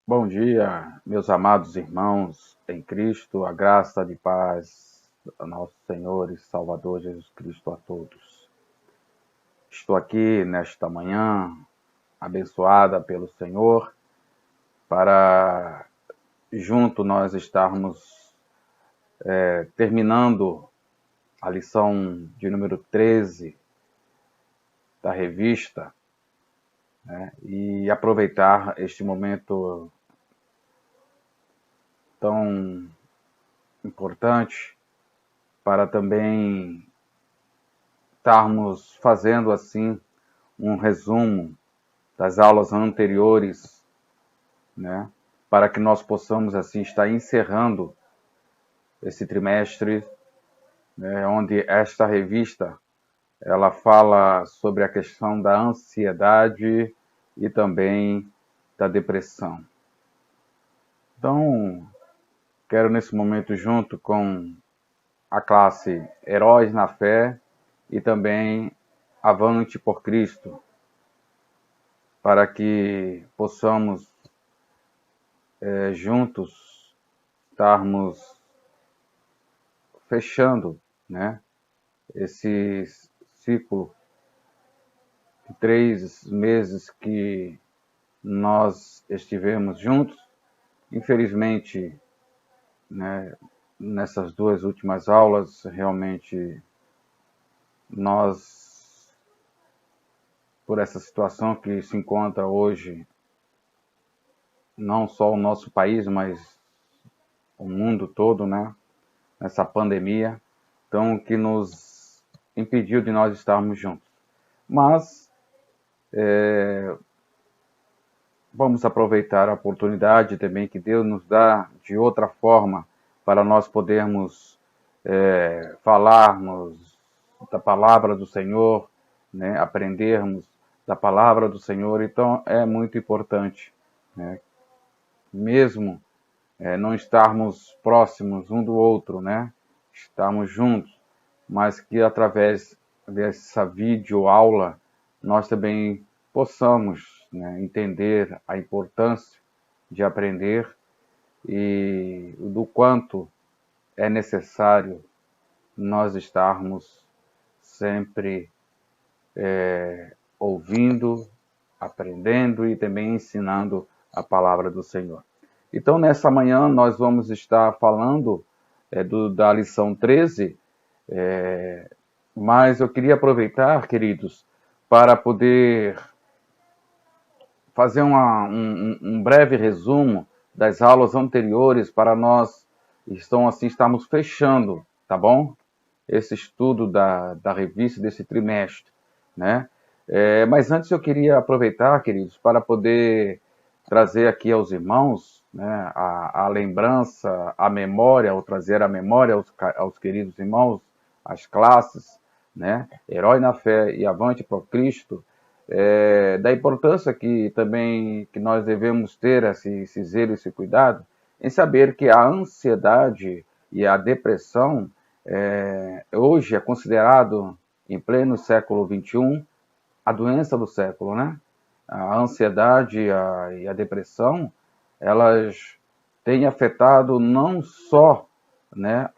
Bom dia, meus amados irmãos em Cristo, a graça e paz do nosso Senhor e Salvador Jesus Cristo a todos. Estou aqui nesta manhã, abençoada pelo Senhor, para junto nós estarmos terminando a lição de número 13 da revista, né, e aproveitar este momento tão importante para também estarmos fazendo assim um resumo das aulas anteriores, né, para que nós possamos assim estar encerrando esse trimestre, né, onde esta revista ela fala sobre a questão da ansiedade e também da depressão. Então, quero nesse momento, junto com a classe Heróis na Fé e também Avante por Cristo, para que possamos juntos estarmos fechando, né, esse ciclo de 3 meses que nós estivemos juntos. Infelizmente, né, nessas duas últimas aulas, realmente nós, por essa situação que se encontra hoje, não só o nosso país, mas o mundo todo, né, nessa pandemia, então que nos impediu de nós estarmos juntos. Mas vamos aproveitar a oportunidade também que Deus nos dá de outra forma para nós podermos falarmos da palavra do Senhor, né, aprendermos da palavra do Senhor. Então é muito importante, né, mesmo não estarmos próximos um do outro, né, estarmos juntos, mas que através dessa videoaula nós também possamos, né, entender a importância de aprender e do quanto é necessário nós estarmos sempre ouvindo, aprendendo e também ensinando a palavra do Senhor. Então, nessa manhã, nós vamos estar falando da lição 13, mas eu queria aproveitar, queridos, para poder fazer um breve resumo das aulas anteriores para nós estamos fechando, tá bom? Esse estudo da revista desse trimestre, né? Mas antes eu queria aproveitar, queridos, para poder trazer aqui aos irmãos, né, a lembrança, a memória, ou trazer a memória aos queridos irmãos, as classes, né, Herói na Fé e Avante por Cristo, da importância que também que nós devemos ter esse zelo, esse cuidado, em saber que a ansiedade e a depressão hoje é considerado, em pleno século XXI, a doença do século, né? A ansiedade e a depressão, elas têm afetado não só, né,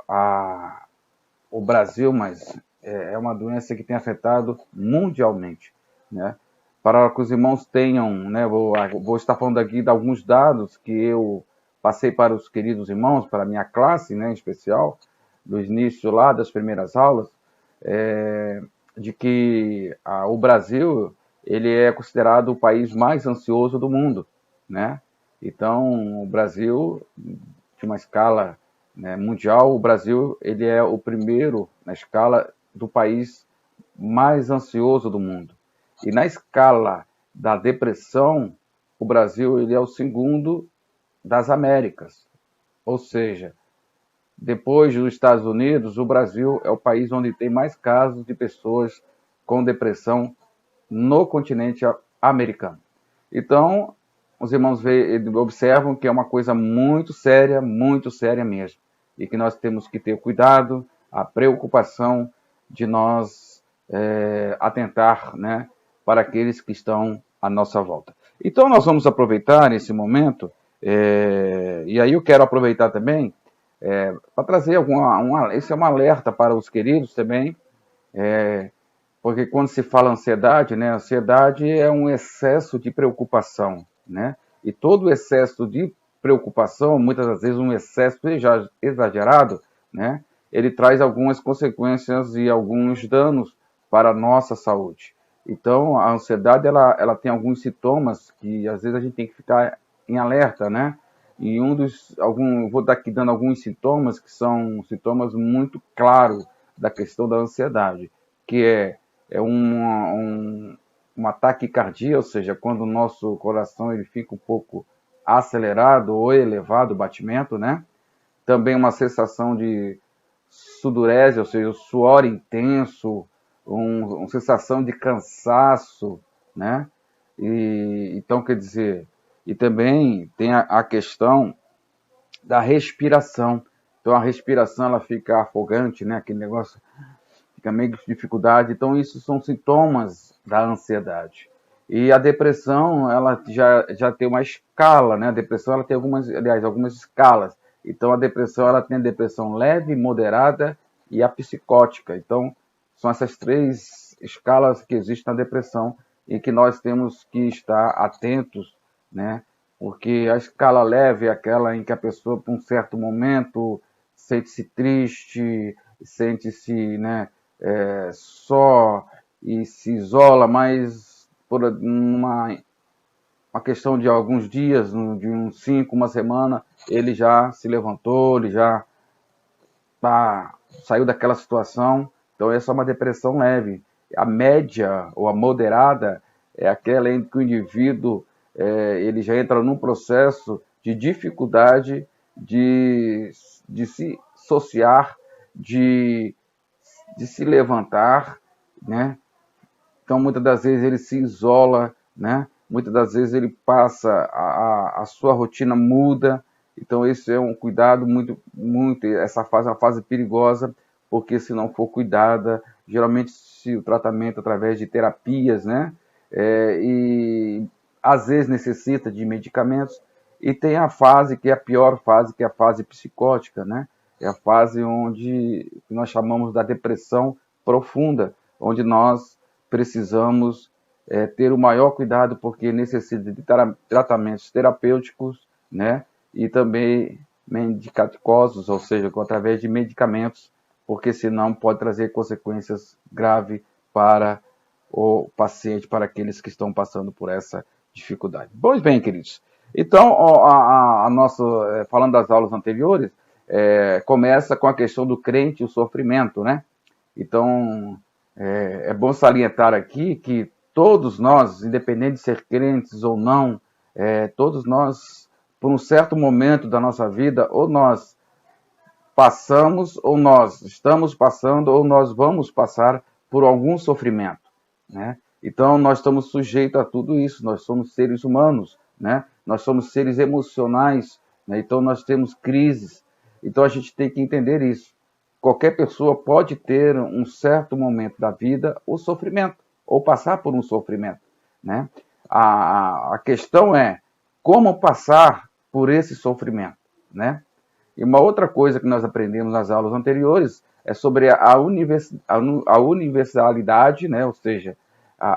o Brasil, mas é uma doença que tem afetado mundialmente, né? Para que os irmãos tenham, né, vou estar falando aqui de alguns dados que eu passei para os queridos irmãos, para a minha classe, né, em especial, do início lá das primeiras aulas, de que o Brasil ele é considerado o país mais ansioso do mundo, né? Então, o Brasil, de uma escala, né, mundial, o Brasil ele é o primeiro na escala do país mais ansioso do mundo. E na escala da depressão, o Brasil ele é o segundo das Américas. Ou seja, depois dos Estados Unidos, o Brasil é o país onde tem mais casos de pessoas com depressão no continente americano. Então, os irmãos observam que é uma coisa muito séria mesmo, e que nós temos que ter cuidado, a preocupação de nós atentar, né, para aqueles que estão à nossa volta. Então, nós vamos aproveitar esse momento E aí eu quero aproveitar também para trazer esse é um alerta para os queridos também, porque quando se fala ansiedade, né, ansiedade é um excesso de preocupação, né? E todo excesso de preocupação, muitas das vezes um excesso exagerado, né, ele traz algumas consequências e alguns danos para a nossa saúde. Então, a ansiedade, ela tem alguns sintomas que às vezes a gente tem que ficar em alerta, né? E vou estar aqui dando alguns sintomas que são sintomas muito claros da questão da ansiedade, que um ataque cardíaco, ou seja, quando o nosso coração ele fica um pouco acelerado ou elevado o batimento, né? Também uma sensação de sudorese, ou seja, o suor intenso, uma sensação de cansaço, né? Então, quer dizer, e também tem a questão da respiração. Então, a respiração ela fica afogante, né? Aquele negócio fica meio de dificuldade. Então, isso são sintomas da ansiedade. E a depressão, ela já tem uma escala, né? A depressão, ela tem algumas escalas. Então, a depressão, ela tem a depressão leve, moderada e a psicótica. Então, são essas três escalas que existem na depressão e que nós temos que estar atentos, né? Porque a escala leve é aquela em que a pessoa, por um certo momento, sente-se triste, sente-se, né, só e se isola, mas por uma questão de alguns dias, de uns 5, uma semana, ele já se levantou, ele já saiu daquela situação. Então essa é uma depressão leve. A média ou a moderada é aquela em que o indivíduo ele já entra num processo de dificuldade de se associar, de se levantar, né? Então, muitas das vezes ele se isola, né? Muitas das vezes ele passa, a sua rotina muda. Então, esse é um cuidado muito, essa fase é uma fase perigosa, porque se não for cuidada, geralmente se o tratamento através de terapias, né? E às vezes necessita de medicamentos, e tem a fase que é a pior fase, que é a fase psicótica, né? É a fase onde nós chamamos da depressão profunda, onde nós precisamos ter o maior cuidado, porque necessita de tratamentos terapêuticos, né? E também medicaticiosos, ou seja, através de medicamentos, porque senão pode trazer consequências graves para o paciente, para aqueles que estão passando por essa dificuldade. Pois bem, queridos. Então, a nossa, falando das aulas anteriores, começa com a questão do crente e o sofrimento, né? Então, é bom salientar aqui que todos nós, independente de ser crentes ou não, todos nós, por um certo momento da nossa vida, ou nós passamos, ou nós estamos passando, ou nós vamos passar por algum sofrimento, né? Então, nós estamos sujeitos a tudo isso, nós somos seres humanos, né? Nós somos seres emocionais, né? Então, nós temos crises. Então, a gente tem que entender isso. Qualquer pessoa pode ter um certo momento da vida o sofrimento, ou passar por um sofrimento, né? A questão é como passar por esse sofrimento, né? E uma outra coisa que nós aprendemos nas aulas anteriores é sobre a universalidade, né? Ou seja,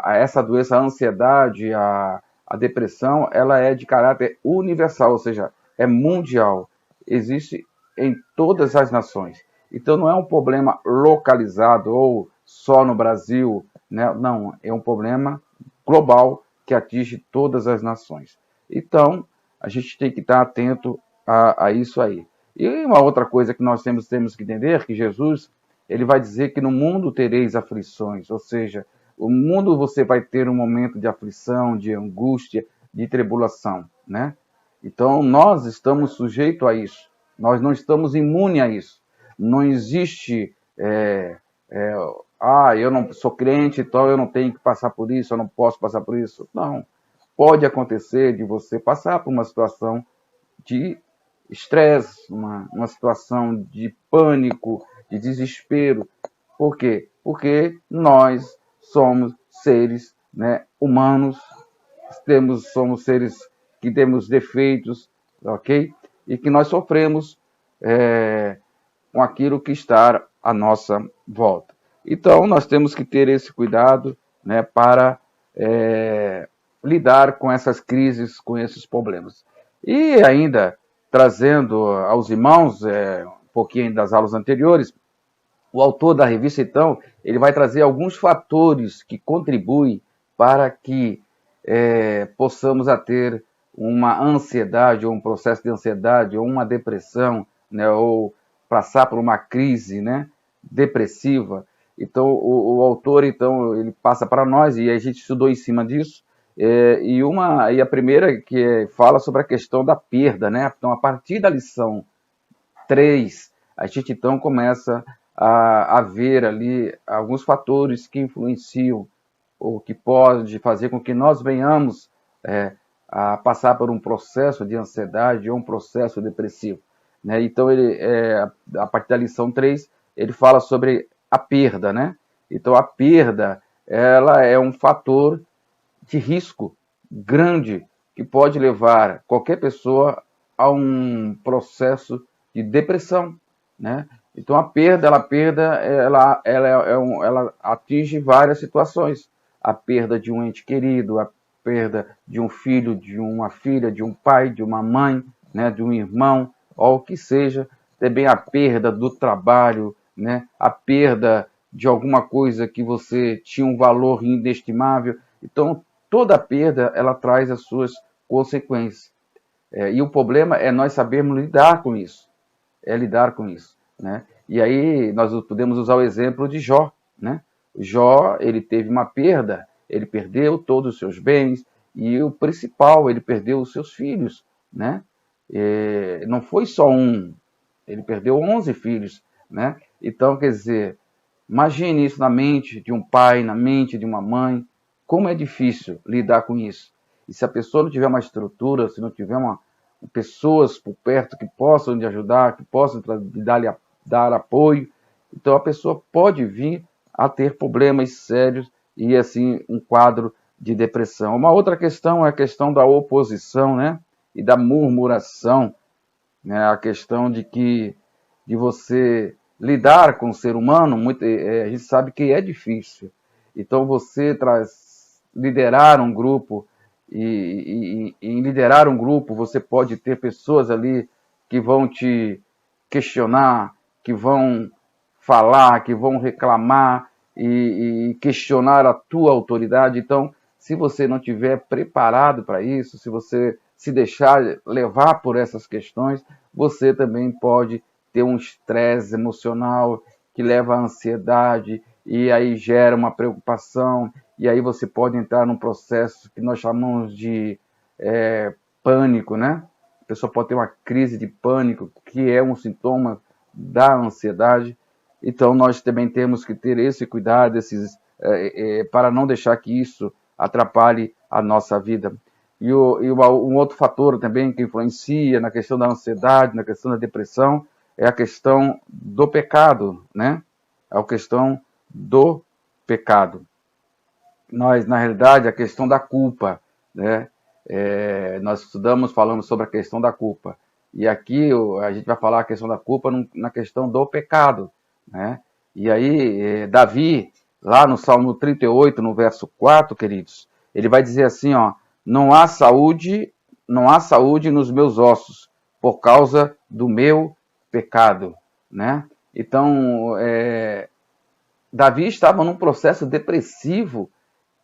essa doença, a ansiedade, a depressão, ela é de caráter universal, ou seja, é mundial, existe em todas as nações. Então não é um problema localizado ou só no Brasil, né? Não, é um problema global que atinge todas as nações. Então, a gente tem que estar atento a isso aí. E uma outra coisa que nós temos que entender, que Jesus, ele vai dizer que no mundo tereis aflições, ou seja, o mundo você vai ter um momento de aflição, de angústia, de tribulação, né? Então, nós estamos sujeitos a isso. Nós não estamos imunes a isso. Não existe, eu não sou crente, então eu não tenho que passar por isso, eu não posso passar por isso. Não. Pode acontecer de você passar por uma situação de estresse, uma situação de pânico, de desespero. Por quê? Porque nós somos seres, né, humanos, somos seres que temos defeitos, ok? E que nós sofremos com aquilo que está à nossa volta. Então, nós temos que ter esse cuidado, né, para lidar com essas crises, com esses problemas. E ainda, trazendo aos irmãos um pouquinho das aulas anteriores, o autor da revista, então, ele vai trazer alguns fatores que contribuem para que possamos a ter uma ansiedade, ou um processo de ansiedade, ou uma depressão, né, ou passar por uma crise, né, depressiva. Então, o autor, então, ele passa para nós, e a gente estudou em cima disso, e a primeira que fala sobre a questão da perda, né? Então, a partir da lição 3, a gente então começa a ver ali alguns fatores que influenciam ou que pode fazer com que nós venhamos a passar por um processo de ansiedade ou um processo depressivo, né? Então, a partir da lição 3, ele fala sobre a perda, né? Então, a perda, ela é um fator de risco grande que pode levar qualquer pessoa a um processo de depressão, né? Então a perda, ela atinge várias situações. A perda de um ente querido, a perda de um filho, de uma filha, de um pai, de uma mãe, né, de um irmão, ou o que seja. Também a perda do trabalho, né, a perda de alguma coisa que você tinha um valor inestimável. Então, toda perda, ela traz as suas consequências. E o problema é nós sabermos lidar com isso. Lidar com isso, né? E aí nós podemos usar o exemplo de Jó, né? Jó, ele teve uma perda, ele perdeu todos os seus bens, e o principal, ele perdeu os seus filhos, né? Não foi só um, ele perdeu 11 filhos, né? Então, quer dizer, imagine isso na mente de um pai, na mente de uma mãe, como é difícil lidar com isso. E se a pessoa não tiver uma estrutura, se não tiver pessoas por perto que possam lhe ajudar, que possam dar apoio, então a pessoa pode vir a ter problemas sérios e assim um quadro de depressão. Uma outra questão é a questão da oposição, né? E da murmuração, né? A questão de você lidar com o ser humano, a gente sabe que é difícil. Então você liderar um grupo, e em liderar um grupo você pode ter pessoas ali que vão te questionar, que vão falar, que vão reclamar e questionar a tua autoridade. Então, se você não estiver preparado para isso, se você se deixar levar por essas questões, você também pode ter um estresse emocional que leva à ansiedade e aí gera uma preocupação e aí você pode entrar num processo que nós chamamos de pânico, né? A pessoa pode ter uma crise de pânico, que é um sintoma da ansiedade. Então, nós também temos que ter esse cuidado para não deixar que isso atrapalhe a nossa vida. Um outro fator também que influencia na questão da ansiedade, na questão da depressão, é a questão do pecado, né? É a questão do pecado. Nós, na realidade, a questão da culpa, né? Nós falamos sobre a questão da culpa. E aqui a gente vai falar a questão da culpa na questão do pecado, né? E aí, Davi, lá no Salmo 38, no verso 4, queridos, ele vai dizer assim, ó, não há saúde nos meus ossos, por causa do meu pecado, né? Então, Davi estava num processo depressivo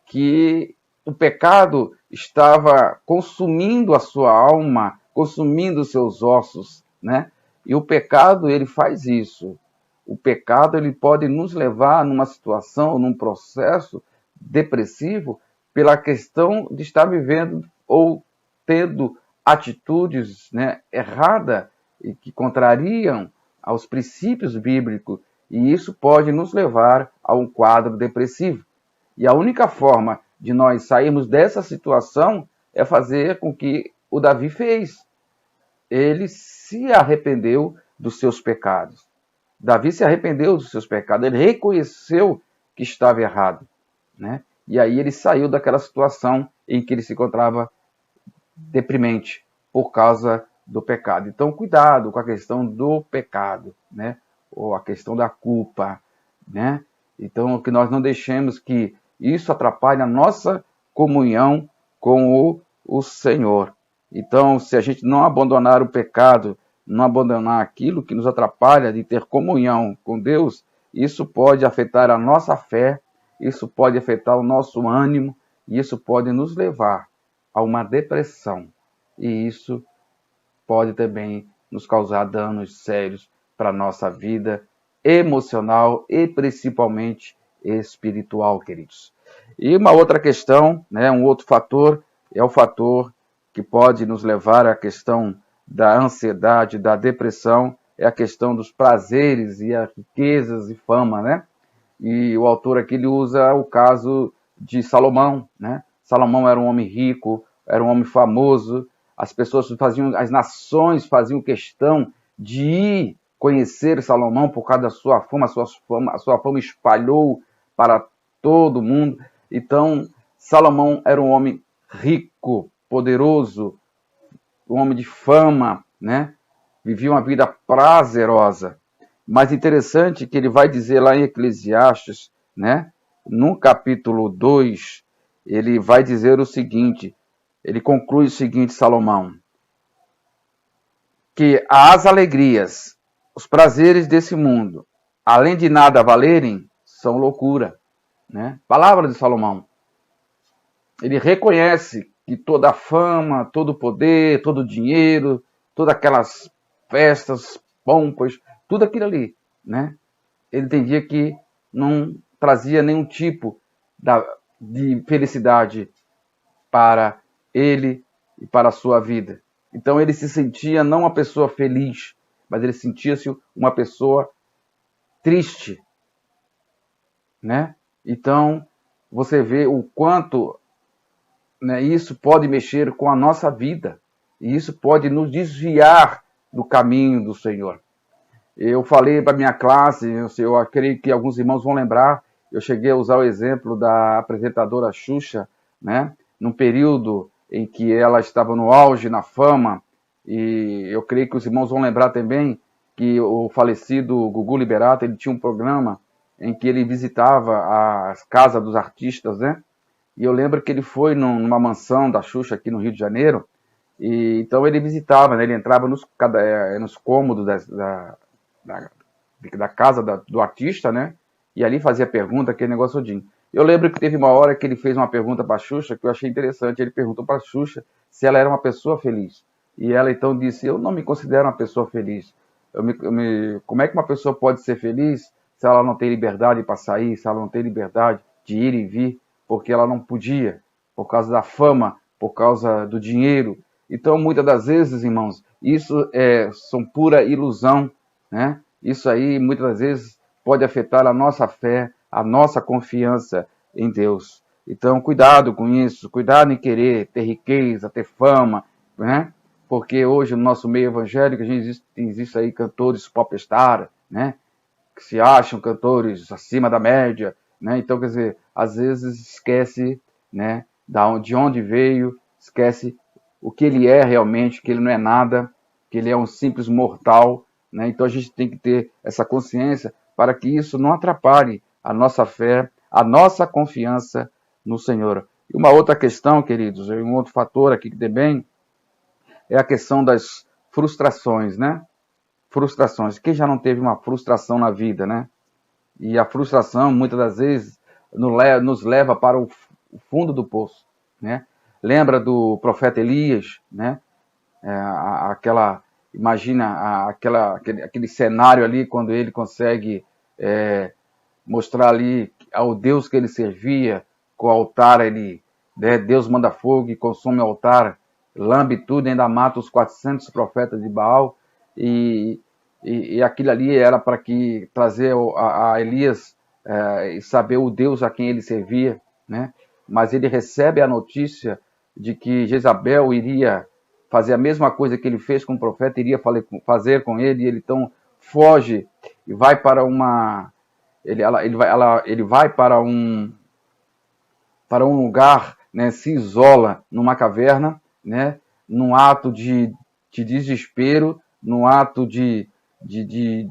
que o pecado estava consumindo a sua alma, consumindo os seus ossos, né? E o pecado, ele faz isso. O pecado, ele pode nos levar numa situação, num processo depressivo, pela questão de estar vivendo ou tendo atitudes, né, erradas e que contrariam aos princípios bíblicos. E isso pode nos levar a um quadro depressivo. E a única forma de nós sairmos dessa situação é fazer com que o Davi fez. Ele se arrependeu dos seus pecados. Davi se arrependeu dos seus pecados. Ele reconheceu que estava errado, né? E aí ele saiu daquela situação em que ele se encontrava deprimente por causa do pecado. Então, cuidado com a questão do pecado, né? Ou a questão da culpa, né? Então, que nós não deixemos que isso atrapalhe a nossa comunhão com o Senhor. Então, se a gente não abandonar o pecado, não abandonar aquilo que nos atrapalha de ter comunhão com Deus, isso pode afetar a nossa fé, isso pode afetar o nosso ânimo, e isso pode nos levar a uma depressão. E isso pode também nos causar danos sérios para a nossa vida emocional e principalmente espiritual, queridos. E uma outra questão, né, um outro fator, é o fator que pode nos levar à questão da ansiedade, da depressão, é a questão dos prazeres e as riquezas e fama, né? E o autor aqui ele usa o caso de Salomão, né? Salomão era um homem rico, era um homem famoso, as pessoas faziam, as nações faziam questão de ir conhecer Salomão por causa da sua fama, a sua fama espalhou para todo mundo. Então, Salomão era um homem rico, poderoso, um homem de fama, né? Vivia uma vida prazerosa. Mas interessante que ele vai dizer lá em Eclesiastes, né? No capítulo 2, ele vai dizer o seguinte, ele conclui o seguinte, Salomão, que as alegrias, os prazeres desse mundo, além de nada valerem, são loucura, né? Palavra de Salomão. Ele reconhece que toda a fama, todo o poder, todo o dinheiro, todas aquelas festas, pompas, tudo aquilo ali, né? Ele entendia que não trazia nenhum tipo de felicidade para ele e para a sua vida. Então ele se sentia não uma pessoa feliz, mas ele sentia-se uma pessoa triste, né? Então você vê o quanto, né, isso pode mexer com a nossa vida e isso pode nos desviar do caminho do Senhor. Eu falei para minha classe, eu creio que alguns irmãos vão lembrar, eu cheguei a usar o exemplo da apresentadora Xuxa, né? Num período em que ela estava no auge, na fama, e eu creio que os irmãos vão lembrar também que o falecido Gugu Liberato, ele tinha um programa em que ele visitava as casas dos artistas, né? E eu lembro que ele foi numa mansão da Xuxa aqui no Rio de Janeiro, e então ele visitava, né? Ele entrava nos cômodos da casa do artista, né? E ali fazia pergunta, aquele negócio todinho. Eu lembro que teve uma hora que ele fez uma pergunta para a Xuxa que eu achei interessante. Ele perguntou para a Xuxa se ela era uma pessoa feliz. E ela então disse, eu não me considero uma pessoa feliz. Como é que uma pessoa pode ser feliz se ela não tem liberdade para sair, se ela não tem liberdade de ir e vir, porque ela não podia, por causa da fama, por causa do dinheiro. Então, muitas das vezes, irmãos, isso são pura ilusão, né? Isso aí, muitas das vezes, pode afetar a nossa fé, a nossa confiança em Deus. Então, cuidado com isso, cuidado em querer ter riqueza, ter fama, né? Porque hoje, no nosso meio evangélico, existe aí cantores popstar, né? Que se acham cantores acima da média, né? Então, quer dizer, às vezes esquece, né, de onde veio, esquece o que ele é realmente, que ele não é nada, que ele é um simples mortal, né? Então a gente tem que ter essa consciência para que isso não atrapalhe a nossa fé, a nossa confiança no Senhor. E uma outra questão, queridos, um outro fator aqui também é a questão das frustrações, né? Frustrações. Quem já não teve uma frustração na vida, né? E a frustração, muitas das vezes, nos leva para o fundo do poço, né? Lembra do profeta Elias, né? Imagina aquele cenário ali, quando ele consegue mostrar ali ao Deus que ele servia, com o altar, né, Deus manda fogo e consome o altar, lambe tudo, ainda mata os 400 profetas de Baal, e aquilo ali era para que trazer a Elias e saber o Deus a quem ele servia, né? Mas ele recebe a notícia de que Jezabel iria fazer a mesma coisa que ele fez com o profeta, iria fazer com ele, e ele então foge e vai para ele vai para um lugar, né, se isola numa caverna, né, num ato de de desespero, num ato de, de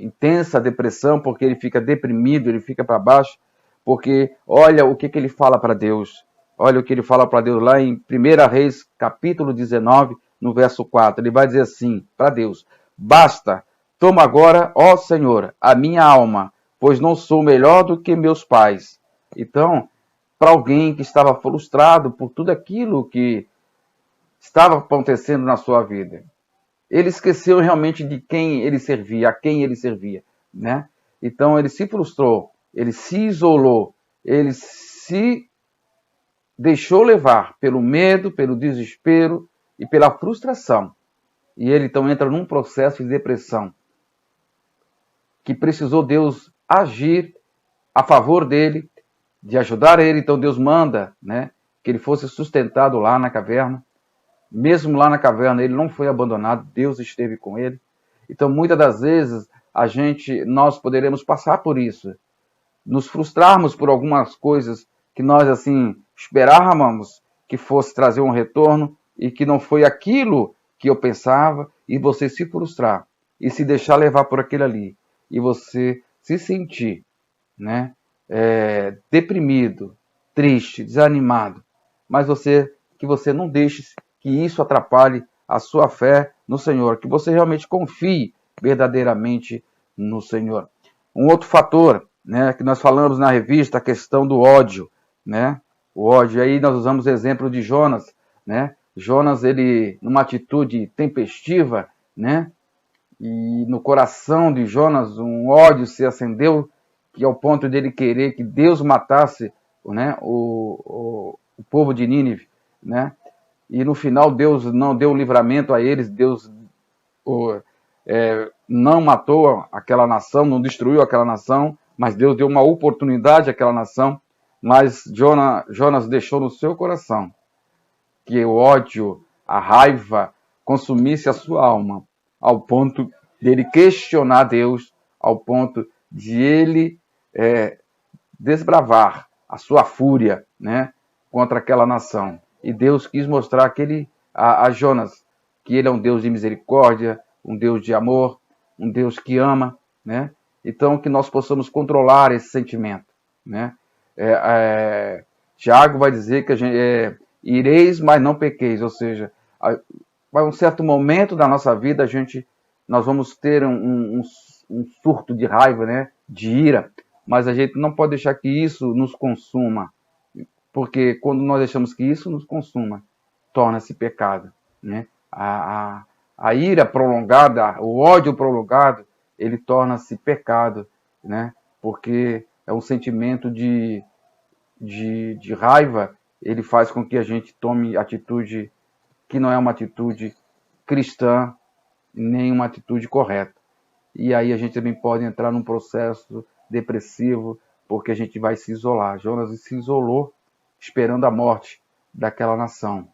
intensa depressão, porque ele fica deprimido, ele fica para baixo, porque olha o que ele fala para Deus. Olha o que ele fala para Deus lá em 1 Reis, capítulo 19, no verso 4. Ele vai dizer assim para Deus: basta, toma agora, ó Senhor, a minha alma, pois não sou melhor do que meus pais. Então, para alguém que estava frustrado por tudo aquilo que estava acontecendo na sua vida, ele esqueceu realmente de quem ele servia, a quem ele servia, né? Então ele se frustrou, ele se isolou, ele se deixou levar pelo medo, pelo desespero e pela frustração. E ele então entra num processo de depressão, que precisou Deus agir a favor dele, de ajudar ele. Então Deus manda, né, que ele fosse sustentado lá na caverna. Mesmo lá na caverna, ele não foi abandonado, Deus esteve com ele. Então, muitas das vezes, nós poderemos passar por isso, nos frustrarmos por algumas coisas que nós, assim, esperávamos que fosse trazer um retorno e que não foi aquilo que eu pensava, e você se frustrar e se deixar levar por aquilo ali, e você se sentir, né, deprimido, triste, desanimado, mas que você não deixe que isso atrapalhe a sua fé no Senhor, que você realmente confie verdadeiramente no Senhor. Um outro fator, né, que nós falamos na revista, a questão do ódio, né? O ódio, aí nós usamos o exemplo de Jonas, né? Jonas, ele, numa atitude tempestiva, né? E no coração de Jonas um ódio se acendeu, que ao ponto dele querer que Deus matasse, né, o povo de Nínive, né? E no final Deus não deu livramento a eles, Deus não matou aquela nação, não destruiu aquela nação, mas Deus deu uma oportunidade àquela nação. Mas Jonas deixou no seu coração que o ódio, a raiva consumisse a sua alma, ao ponto dele questionar Deus, ao ponto de ele desbravar a sua fúria, né, contra aquela nação. E Deus quis mostrar a Jonas que ele é um Deus de misericórdia, um Deus de amor, um Deus que ama, né? Então, que nós possamos controlar esse sentimento, né? Tiago vai dizer que a gente ireis, mas não pequeis, ou seja, vai um certo momento da nossa vida nós vamos ter um surto de raiva, né? De ira, mas a gente não pode deixar que isso nos consuma, porque quando nós deixamos que isso nos consuma, torna-se pecado, né? A ira prolongada, o ódio prolongado, ele torna-se pecado, né? Porque é um sentimento de raiva, ele faz com que a gente tome atitude que não é uma atitude cristã, nem uma atitude correta. E aí a gente também pode entrar num processo depressivo, porque a gente vai se isolar. Jonas se isolou esperando a morte daquela nação,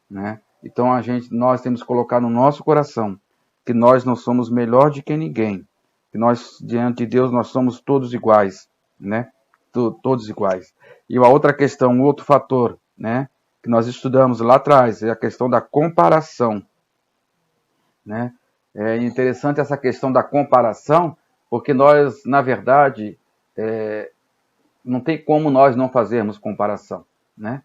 né? Então nós temos que colocar no nosso coração que nós não somos melhor de que ninguém, que nós diante de Deus nós somos todos iguais, né? Todos iguais. E uma outra questão, um outro fator, né, que nós estudamos lá atrás, é a questão da comparação, né? É interessante essa questão da comparação, porque nós, na verdade, não tem como nós não fazermos comparação, né?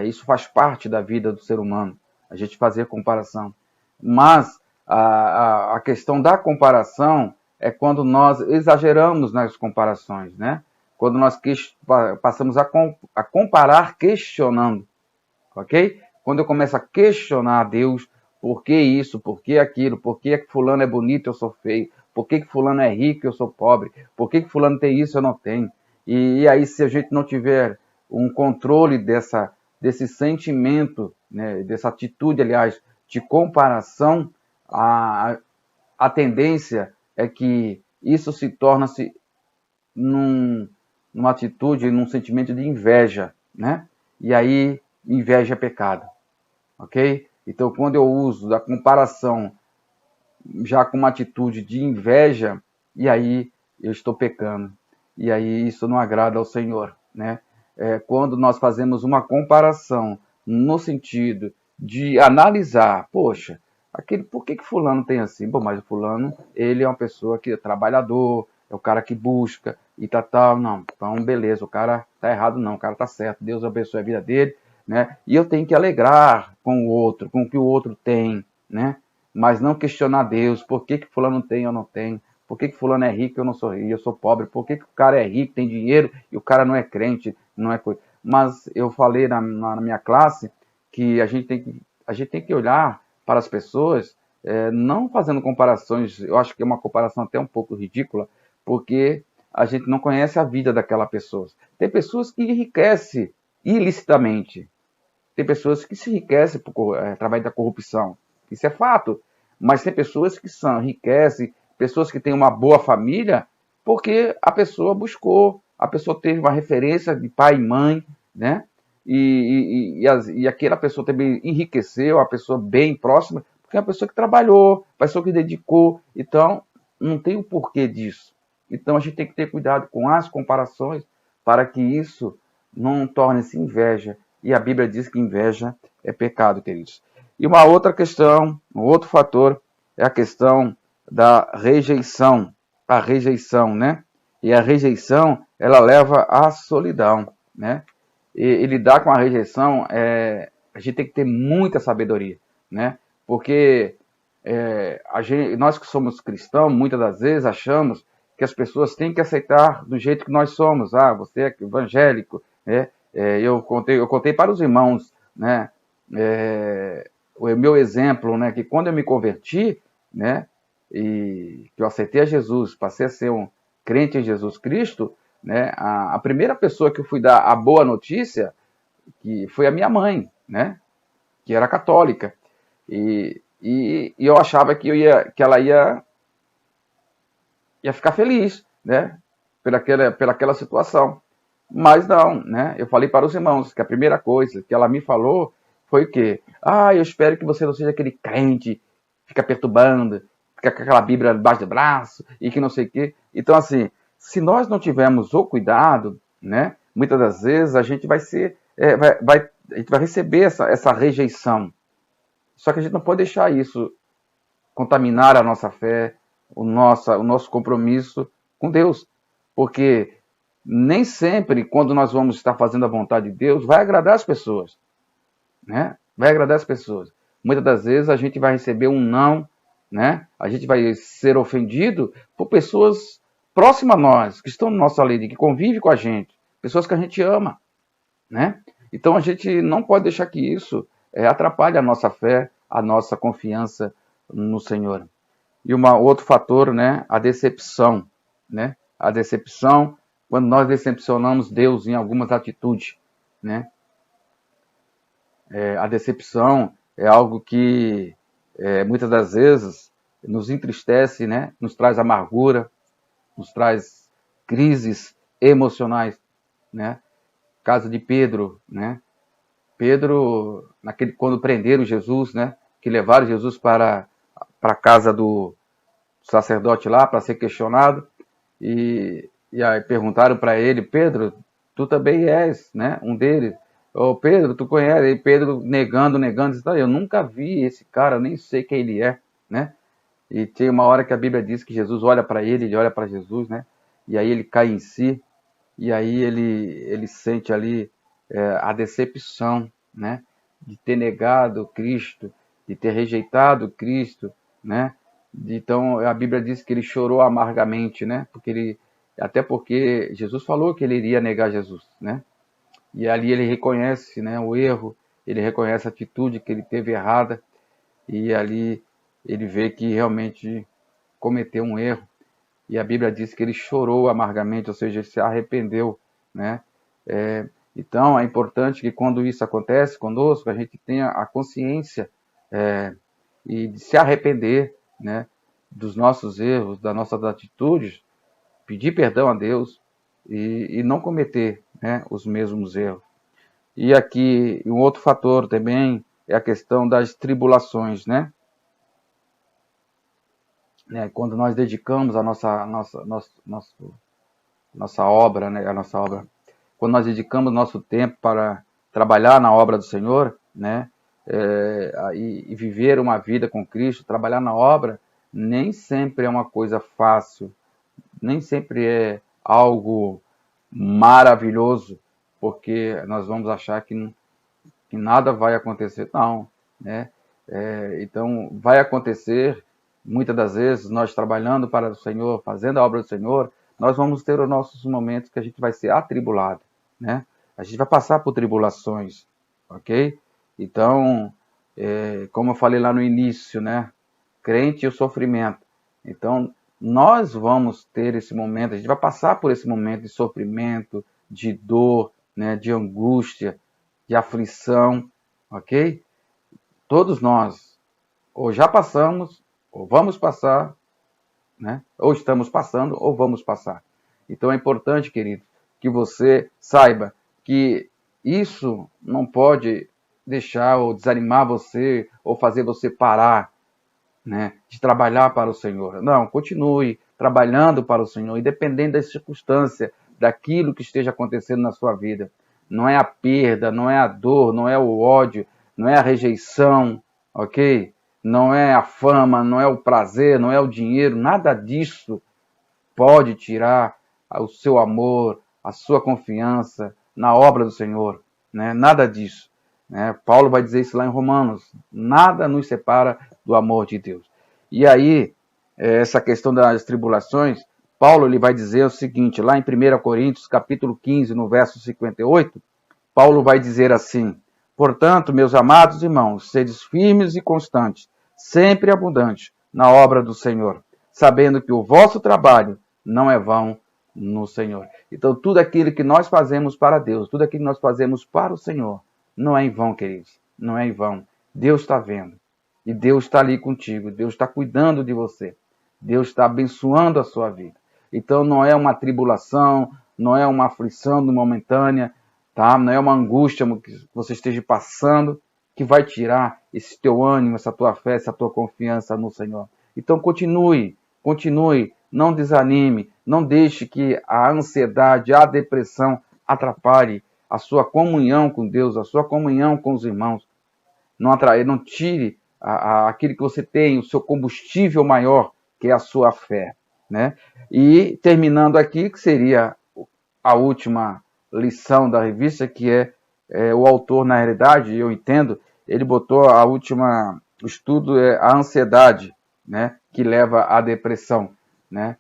Isso faz parte da vida do ser humano, a gente fazer comparação. Mas a questão da comparação é quando nós exageramos nas comparações, né? Quando nós passamos a comparar questionando, ok? Quando eu começo a questionar a Deus, por que isso, por que aquilo, por que fulano é bonito, eu sou feio, por que fulano é rico, eu sou pobre, por que fulano tem isso, eu não tenho. E aí, se a gente não tiver um controle desse sentimento, né, dessa atitude, aliás, de comparação, a tendência é que isso se torna-se numa atitude, num sentimento de inveja, né? E aí, inveja é pecado, ok? Então, quando eu uso da comparação já com uma atitude de inveja, e aí eu estou pecando. E aí isso não agrada ao Senhor, né? Quando nós fazemos uma comparação no sentido de analisar, poxa, por que fulano tem assim? Bom, mas o fulano, ele é uma pessoa que é trabalhador, é o cara que busca e tal, não. Então, beleza, o cara tá errado não, o cara tá certo, Deus abençoe a vida dele, né? E eu tenho que alegrar com o outro, com o que o outro tem, né? Mas não questionar Deus, por que fulano tem e eu não tenho? Por que fulano é rico e eu não sou rico, eu sou pobre? Por que o cara é rico, tem dinheiro e o cara não é crente, não é coisa? Mas eu falei na minha classe que a gente tem que olhar para as pessoas, não fazendo comparações, eu acho que é uma comparação até um pouco ridícula, porque a gente não conhece a vida daquela pessoa. Tem pessoas que enriquecem ilicitamente, tem pessoas que se enriquecem através da corrupção, isso é fato, mas tem pessoas que enriquecem, pessoas que têm uma boa família, porque a pessoa buscou, a pessoa teve uma referência de pai e mãe, né? E aquela pessoa também enriqueceu, a pessoa bem próxima, porque é uma pessoa que trabalhou, uma pessoa que dedicou. Então, não tem o porquê disso. Então, a gente tem que ter cuidado com as comparações para que isso não torne-se inveja. E a Bíblia diz que inveja é pecado, queridos. E uma outra questão, um outro fator, é a questão da rejeição. A rejeição, né? E a rejeição, ela leva à solidão, né? E lidar com a rejeição, a gente tem que ter muita sabedoria, né? Porque nós que somos cristãos, muitas das vezes achamos que as pessoas têm que aceitar do jeito que nós somos. Ah, você é evangélico, né? Eu contei para os irmãos, né? O meu exemplo, né? Que quando eu me converti, né? E que eu aceitei a Jesus, passei a ser um crente em Jesus Cristo, né? A primeira pessoa que eu fui dar a boa notícia que foi a minha mãe, né? Que era católica. E eu achava que ela ia ficar feliz, né? Pelaquela situação. Mas não, né? Eu falei para os irmãos que a primeira coisa que ela me falou foi o quê? Ah, eu espero que você não seja aquele crente que fica perturbando, fica com aquela Bíblia debaixo do braço e que não sei o quê. Então, assim, se nós não tivermos o cuidado, né? Muitas das vezes a gente vai ser, a gente vai receber essa rejeição. Só que a gente não pode deixar isso contaminar a nossa fé, o nosso compromisso com Deus. Porque nem sempre, quando nós vamos estar fazendo a vontade de Deus, vai agradar as pessoas, né? Vai agradar as pessoas. Muitas das vezes a gente vai receber um não, né? A gente vai ser ofendido por pessoas próximas a nós, que estão no nosso além, que convivem com a gente, pessoas que a gente ama, né? Então a gente não pode deixar que isso atrapalhe a nossa fé, a nossa confiança no Senhor. E outro fator, né? A decepção, né? A decepção quando nós decepcionamos Deus em algumas atitudes, né? A decepção é algo que muitas das vezes nos entristece, né? Nos traz amargura, nos traz crises emocionais, né? Caso de Pedro, né? Pedro, quando prenderam Jesus, né? Que levaram Jesus para a casa do sacerdote lá para ser questionado e aí perguntaram para ele, Pedro, tu também és, né? Um deles. Ô Pedro, tu conhece? E Pedro negando, disse, eu nunca vi esse cara, nem sei quem ele é, né? E tem uma hora que a Bíblia diz que Jesus olha para ele olha para Jesus, né? E aí ele cai em si, e aí ele sente ali a decepção, né? De ter negado Cristo, de ter rejeitado Cristo, né? Então a Bíblia diz que ele chorou amargamente, né? Até porque Jesus falou que ele iria negar Jesus, né? E ali ele reconhece, né, o erro, ele reconhece a atitude que ele teve errada e ali ele vê que realmente cometeu um erro. E a Bíblia diz que ele chorou amargamente, ou seja, ele se arrependeu, né? Então é importante que quando isso acontece conosco, a gente tenha a consciência e de se arrepender, né, dos nossos erros, das nossas atitudes, pedir perdão a Deus e não cometer, né, os mesmos erros. E aqui um outro fator também é a questão das tribulações, né? Quando nós dedicamos a nossa obra, né, a nossa obra, quando nós dedicamos nosso tempo para trabalhar na obra do Senhor, né, e viver uma vida com Cristo, trabalhar na obra, nem sempre é uma coisa fácil, nem sempre é algo maravilhoso, porque nós vamos achar que nada vai acontecer. Não, né? Então, vai acontecer, muitas das vezes, nós trabalhando para o Senhor, fazendo a obra do Senhor, nós vamos ter os nossos momentos que a gente vai ser atribulado, né? A gente vai passar por tribulações, ok? Então, como eu falei lá no início, né? Crente e o sofrimento. Então, nós vamos ter esse momento, a gente vai passar por esse momento de sofrimento, de dor, né? De angústia, de aflição, ok? Todos nós, ou já passamos, ou vamos passar, né? Ou estamos passando, ou vamos passar. Então é importante, querido, que você saiba que isso não pode deixar ou desanimar você, ou fazer você parar, né, de trabalhar para o Senhor. Não, continue trabalhando para o Senhor, independente da circunstância, daquilo que esteja acontecendo na sua vida. Não é a perda, não é a dor, não é o ódio, não é a rejeição, ok? Não é a fama, não é o prazer, não é o dinheiro, nada disso pode tirar o seu amor, a sua confiança na obra do Senhor, né? Nada disso. Né? Paulo vai dizer isso lá em Romanos, nada nos separa do amor de Deus. E aí, essa questão das tribulações, Paulo ele vai dizer o seguinte, lá em 1 Coríntios, capítulo 15, no verso 58, Paulo vai dizer assim, portanto, meus amados irmãos, sedes firmes e constantes, sempre abundantes na obra do Senhor, sabendo que o vosso trabalho não é vão no Senhor. Então, tudo aquilo que nós fazemos para Deus, tudo aquilo que nós fazemos para o Senhor, não é em vão, queridos. Não é em vão. Deus está vendo. E Deus está ali contigo. Deus está cuidando de você. Deus está abençoando a sua vida. Então, não é uma tribulação, não é uma aflição momentânea, tá? Não é uma angústia que você esteja passando que vai tirar esse teu ânimo, essa tua fé, essa tua confiança no Senhor. Então, continue, não desanime, não deixe que a ansiedade, a depressão atrapalhe a sua comunhão com Deus, a sua comunhão com os irmãos. Não tire aquilo que você tem, o seu combustível maior, que é a sua fé. Né? E terminando aqui, que seria a última lição da revista, que o autor, na realidade, eu entendo, ele botou o estudo a ansiedade, né? Que leva à depressão. Né?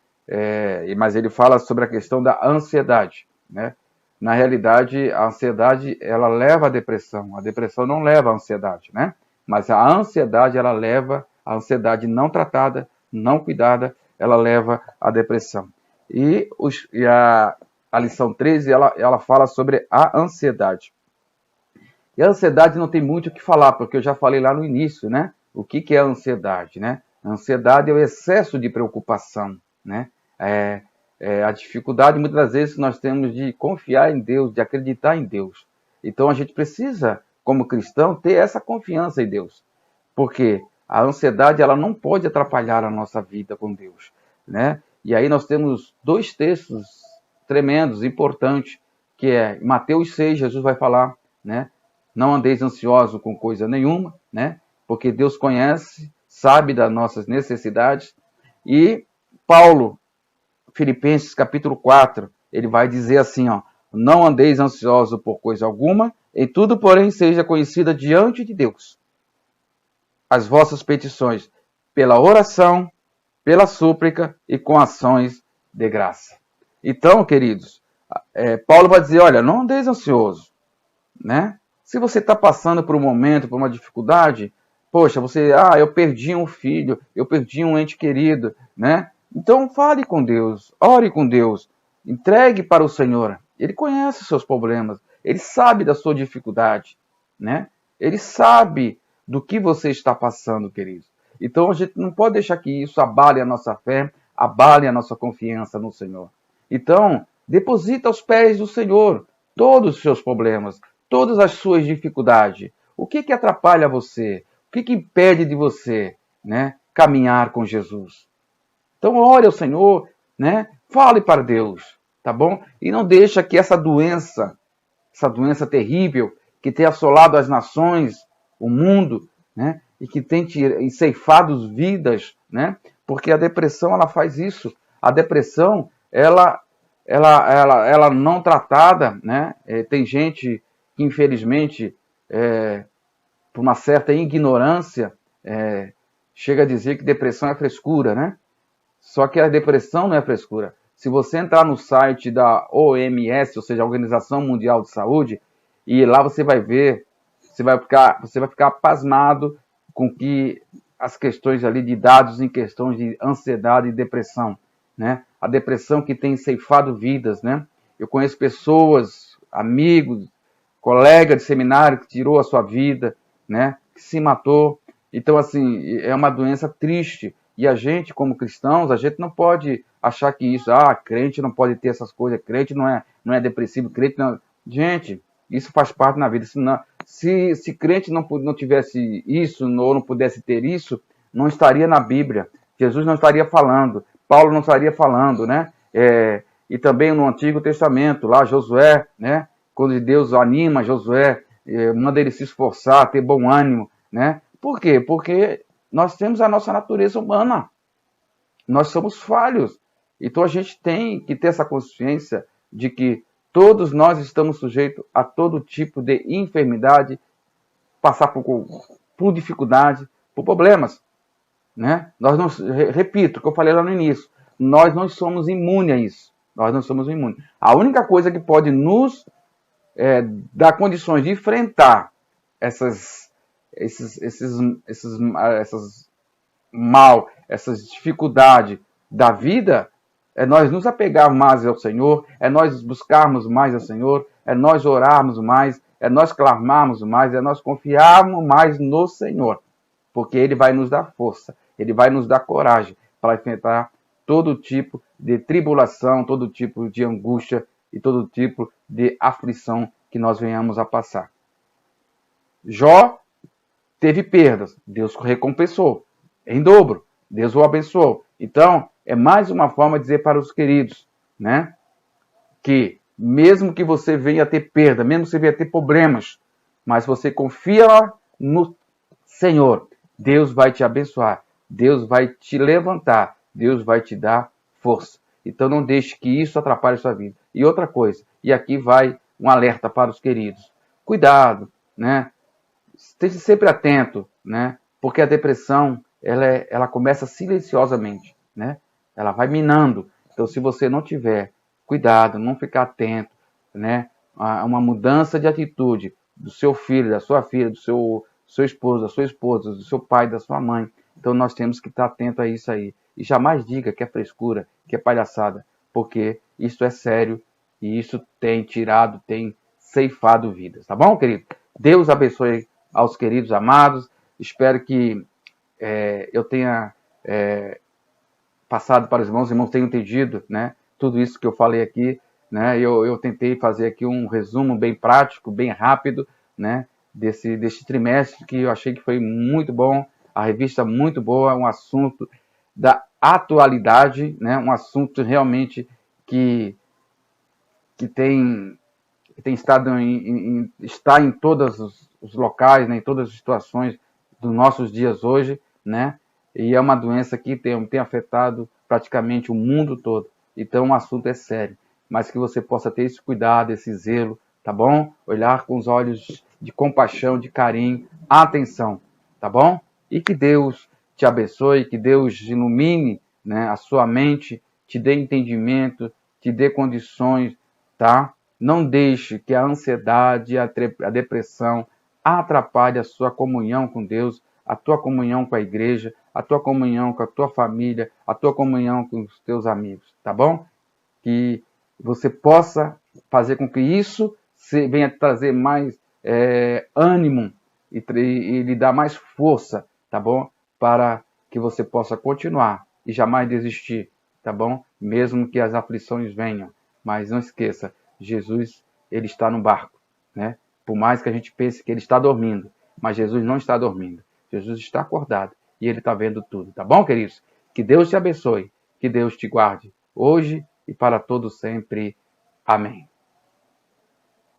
Mas ele fala sobre a questão da ansiedade. Né? Na realidade, a ansiedade ela leva à depressão. A depressão não leva à ansiedade, né? Mas a ansiedade ela leva, a ansiedade não tratada, não cuidada, ela leva à depressão. E a lição 13 ela fala sobre a ansiedade. E a ansiedade não tem muito o que falar, porque eu já falei lá no início, né? O que é a ansiedade, né? A ansiedade é o excesso de preocupação, né? A dificuldade, muitas das vezes, nós temos de confiar em Deus, de acreditar em Deus. Então, a gente precisa, como cristão, ter essa confiança em Deus. Porque a ansiedade, ela não pode atrapalhar a nossa vida com Deus. Né? E aí nós temos dois textos tremendos, importantes, que é em Mateus 6, Jesus vai falar, né? Não andeis ansiosos com coisa nenhuma, né? Porque Deus conhece, sabe das nossas necessidades. E Paulo, Filipenses capítulo 4, ele vai dizer assim, ó, não andeis ansiosos por coisa alguma, em tudo, porém, seja conhecida diante de Deus as vossas petições, pela oração, pela súplica e com ações de graça. Então, queridos, Paulo vai dizer, olha, não andeis ansioso, né? Se você está passando por um momento, por uma dificuldade, poxa, eu perdi um filho, eu perdi um ente querido, né? Então fale com Deus, ore com Deus, entregue para o Senhor. Ele conhece os seus problemas, ele sabe da sua dificuldade, né? Ele sabe do que você está passando, querido. Então a gente não pode deixar que isso abale a nossa fé, abale a nossa confiança no Senhor. Então, deposita aos pés do Senhor todos os seus problemas, todas as suas dificuldades. O que atrapalha você? O que impede de você, né, caminhar com Jesus? Então ore ao Senhor, né? Fale para Deus, tá bom? E não deixa que essa doença terrível que tem assolado as nações o mundo, né? E que tem ceifado vidas, né? Porque a depressão, ela faz isso. A depressão, ela não tratada, né? Tem gente que, infelizmente, por uma certa ignorância, chega a dizer que depressão é frescura, né? Só que a depressão não é frescura. Se você entrar no site da OMS, ou seja, a Organização Mundial de Saúde, e lá você vai ver, você vai ficar pasmado com que as questões ali de dados em questões de ansiedade e depressão, né? A depressão que tem ceifado vidas, né? Eu conheço pessoas, amigos, colega de seminário que tirou a sua vida, né? Que se matou. Então, assim, é uma doença triste. E a gente, como cristãos, a gente não pode achar que isso, crente não pode ter essas coisas, crente não é depressivo, crente não... Gente, isso faz parte da vida. Se crente não tivesse isso, ou não pudesse ter isso, não estaria na Bíblia. Jesus não estaria falando, Paulo não estaria falando, né? E também no Antigo Testamento, lá Josué, né? Quando Deus anima Josué, manda ele se esforçar, ter bom ânimo, né? Por quê? Porque nós temos a nossa natureza humana. Nós somos falhos. Então a gente tem que ter essa consciência de que todos nós estamos sujeitos a todo tipo de enfermidade, passar por dificuldade, por problemas, né? Nós não, repito o que eu falei lá no início, nós não somos imunes a isso. Nós não somos imunes. A única coisa que pode nos dar condições de enfrentar essas essas dificuldades da vida, é nós nos apegarmos mais ao Senhor, é nós buscarmos mais ao Senhor, é nós orarmos mais, é nós clamarmos mais, é nós confiarmos mais no Senhor, porque Ele vai nos dar força, Ele vai nos dar coragem para enfrentar todo tipo de tribulação, todo tipo de angústia e todo tipo de aflição que nós venhamos a passar. Jó teve perdas, Deus recompensou em dobro, Deus o abençoou. Então, é mais uma forma de dizer para os queridos, né, que mesmo que você venha a ter perda, mesmo que você venha a ter problemas, mas você confia no Senhor, Deus vai te abençoar, Deus vai te levantar, Deus vai te dar força. Então não deixe que isso atrapalhe a sua vida. E outra coisa, e aqui vai um alerta para os queridos. Cuidado, né? Esteja sempre atento, né? Porque a depressão, ela começa silenciosamente, né? Ela vai minando. Então, se você não tiver cuidado, não ficar atento, né? A uma mudança de atitude do seu filho, da sua filha, do seu esposo, da sua esposa, do seu pai, da sua mãe. Então, nós temos que estar atento a isso aí. E jamais diga que é frescura, que é palhaçada, porque isso é sério e isso tem ceifado vidas. Tá bom, querido? Deus abençoe aos queridos amados. Espero que eu tenha passado para os irmãos tenham entendido, né, tudo isso que eu falei aqui, né, eu tentei fazer aqui um resumo bem prático, bem rápido, né, desse trimestre, que eu achei que foi muito bom, a revista muito boa, um assunto da atualidade, né, um assunto realmente que tem estado está em todos os locais, né, em todas as situações dos nossos dias hoje, né? E é uma doença que tem afetado praticamente o mundo todo. Então o assunto é sério, mas que você possa ter esse cuidado, esse zelo, tá bom? Olhar com os olhos de compaixão, de carinho, atenção, tá bom? E que Deus te abençoe, que Deus ilumine, né, a sua mente, te dê entendimento, te dê condições, tá? Não deixe que a ansiedade, a depressão atrapalhe a sua comunhão com Deus, a tua comunhão com a igreja, a tua comunhão com a tua família, a tua comunhão com os teus amigos, tá bom? Que você possa fazer com que isso venha trazer mais ânimo e lhe dar mais força, tá bom? Para que você possa continuar e jamais desistir, tá bom? Mesmo que as aflições venham. Mas não esqueça, Jesus, ele está no barco, né? Por mais que a gente pense que ele está dormindo, mas Jesus não está dormindo. Jesus está acordado e ele está vendo tudo, tá bom, queridos? Que Deus te abençoe, que Deus te guarde, hoje e para todo sempre. Amém.